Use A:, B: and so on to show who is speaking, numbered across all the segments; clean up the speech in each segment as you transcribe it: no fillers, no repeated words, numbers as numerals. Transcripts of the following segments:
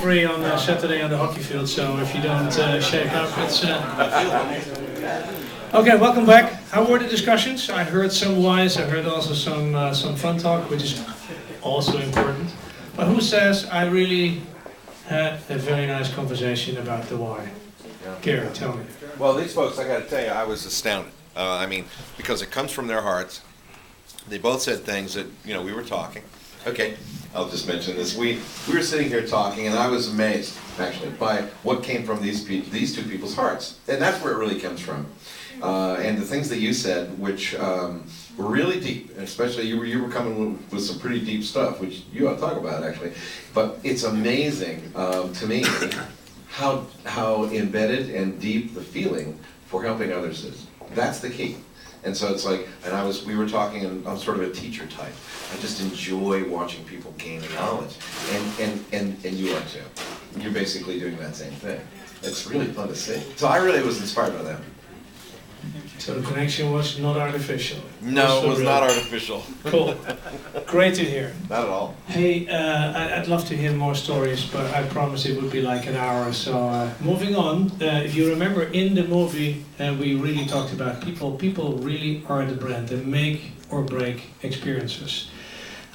A: free on Saturday on the hockey field, so if you don't shake up, it's... Okay, welcome back. How were the discussions? I heard some wise, I heard also some fun talk, which is also important. But who says I really had a very nice conversation about the why? Gary, tell me.
B: Well, these folks, I got to tell you, I was astounded. I mean, because it comes from their hearts. They both said things that, we were talking. Okay, I'll just mention this. We were sitting here talking, and I was amazed, actually, by what came from these two people's hearts. And that's where it really comes from. And the things that you said, which were really deep, and especially you were coming with some pretty deep stuff, which you ought to talk about, actually. But it's amazing to me how embedded and deep the feeling for helping others is. That's the key. And so it's like, we were talking, and I'm sort of a teacher type. I just enjoy watching people gain knowledge, and you are too. You're basically doing that same thing. It's really fun to see. So I really was inspired by that.
A: So the connection was not artificial.
B: No, it was not artificial.
A: Cool. Great to hear.
B: Not at all.
A: Hey, I'd love to hear more stories, but I promise it would be like an hour. So moving on, if you remember in the movie, we really talked about people. People really are the brand. They make or break experiences.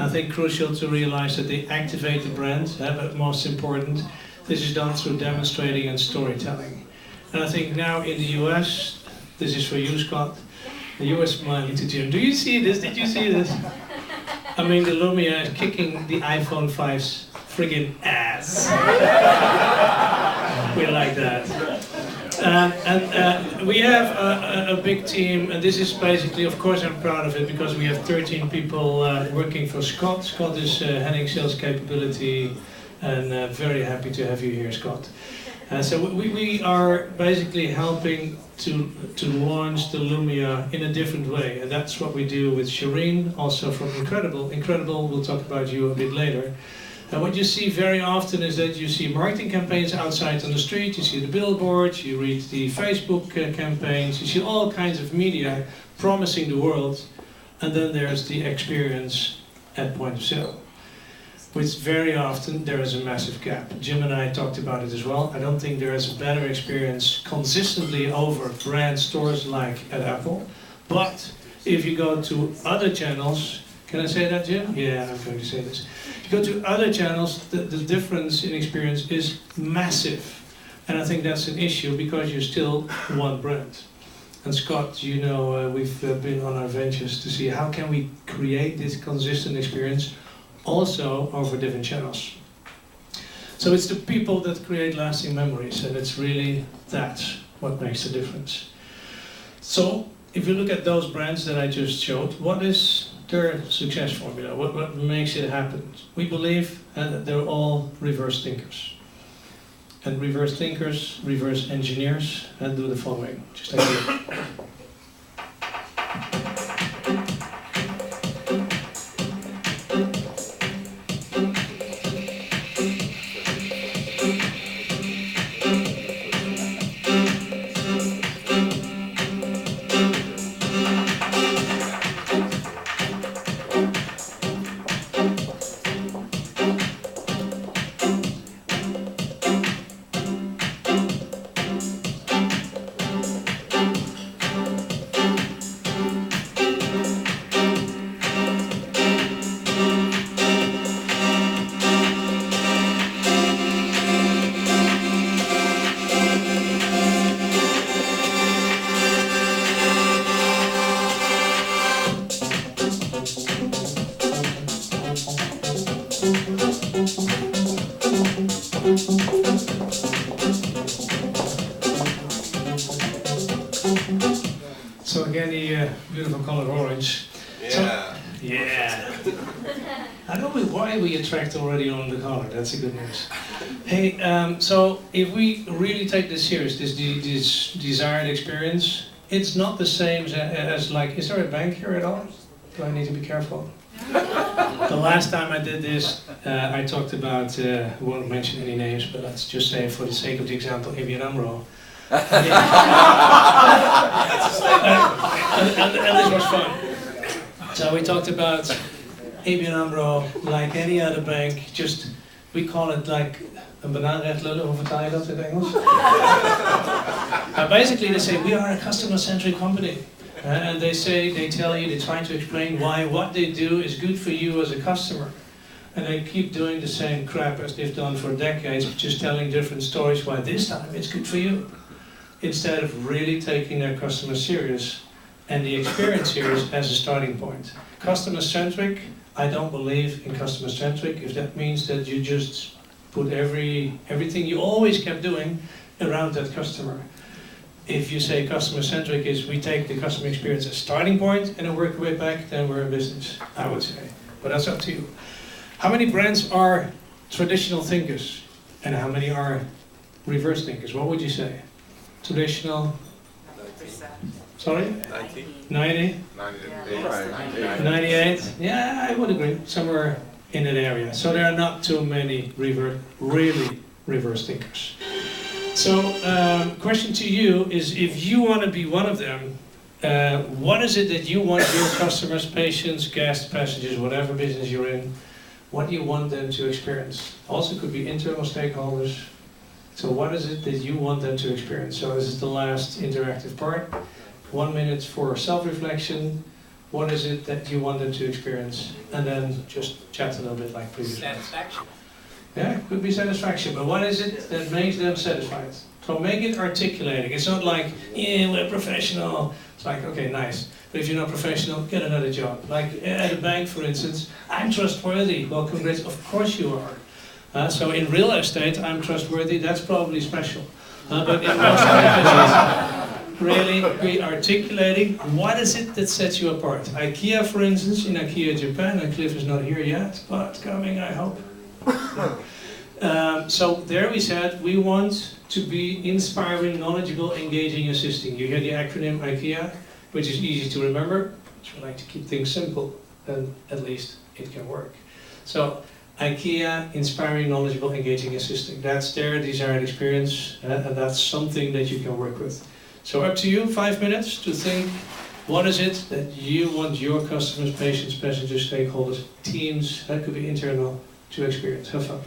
A: I think crucial to realize that they activate the brand, but most important, this is done through demonstrating and storytelling. And I think now in the US, this is for you, Scott. You are smiling to Jim. Do you see this? Did you see this? I mean, the Lumia is kicking the iPhone 5's friggin' ass. We like that. And we have a big team, and this is basically, of course I'm proud of it, because we have 13 people working for Scott. Scott is heading sales capability, and very happy to have you here, Scott. So we are basically helping to launch the Lumia in a different way, and that's what we do with Shireen, also from Incredible. Incredible, we'll talk about you a bit later. And what you see very often is that you see marketing campaigns outside on the street, you see the billboards, you read the Facebook campaigns, you see all kinds of media promising the world, and then there's the experience at point of sale, which very often there is a massive gap. Jim and I talked about it as well. I don't think there is a better experience consistently over brand stores like at Apple. But if you go to other channels, can I say that, Jim? Yeah, I'm going to say this. If you go to other channels, the difference in experience is massive. And I think that's an issue because you're still one brand. And Scott, we've been on our ventures to see how can we create this consistent experience also over different channels. So it's the people that create lasting memories, and it's really that what makes the difference. So if you look at those brands that I just showed, what is their success formula? What makes it happen? We believe that they're all reverse thinkers. And reverse thinkers, reverse engineers, and do the following. Just take a look. So again, the beautiful color orange.
B: Yeah.
A: So, yeah. I don't know why we attract already on the color. That's a good news. Hey, so if we really take this serious, this desired experience, it's not the same as like, is there a bank here at all? Do I need to be careful? The last time I did this, I talked about, won't mention any names, but let's just say for the sake of the example, ABN AMRO. And this was fun. So we talked about ABN AMRO, like any other bank, just we call it like een bananenrecht lullen, hoe vertaal je dat in het Engels? Basically they say we are a customer-centric company. And they tell you, they try to explain why what they do is good for you as a customer. And they keep doing the same crap as they've done for decades, just telling different stories why this time it's good for you. Instead of really taking their customers serious and the experience serious as a starting point. Customer-centric, I don't believe in customer-centric if that means that you just put everything you always kept doing around that customer. If you say customer-centric is we take the customer experience as starting point and then work our way back, then we're a business, I would say. But that's up to you. How many brands are traditional thinkers and how many are reverse thinkers? What would you say? Traditional?
C: 90%.
A: Sorry? 90? 98? Yeah, I would agree. Somewhere in that area. So there are not too many really reverse thinkers. So, question to you is, if you want to be one of them, what is it that you want your customers, patients, guests, passengers, whatever business you're in, what do you want them to experience? Also could be internal stakeholders. So what is it that you want them to experience? So this is the last interactive part. 1 minute for self-reflection. What is it that you want them to experience? And then just chat a little bit like previous.
C: Satisfaction.
A: Yeah, it could be satisfaction, but what is it that makes them satisfied? So make it articulating. It's not like, yeah, we're professional. It's like, okay, nice. But if you're not professional, get another job. Like at a bank, for instance, I'm trustworthy. Well, congrats, of course you are. So in real estate, I'm trustworthy. That's probably special. But in most other business, really be articulating what is it that sets you apart. IKEA, for instance, in IKEA Japan, and Cliff is not here yet, but coming, I hope. So there we said we want to be inspiring, knowledgeable, engaging, assisting. You hear the acronym IKEA, which is easy to remember. We like to keep things simple, then at least it can work. So IKEA, inspiring, knowledgeable, engaging, assisting. That's their desired experience, and that's something that you can work with. So up to you, 5 minutes to think, what is it that you want your customers, patients, passengers, stakeholders, teams, that could be internal, to experience. Have fun.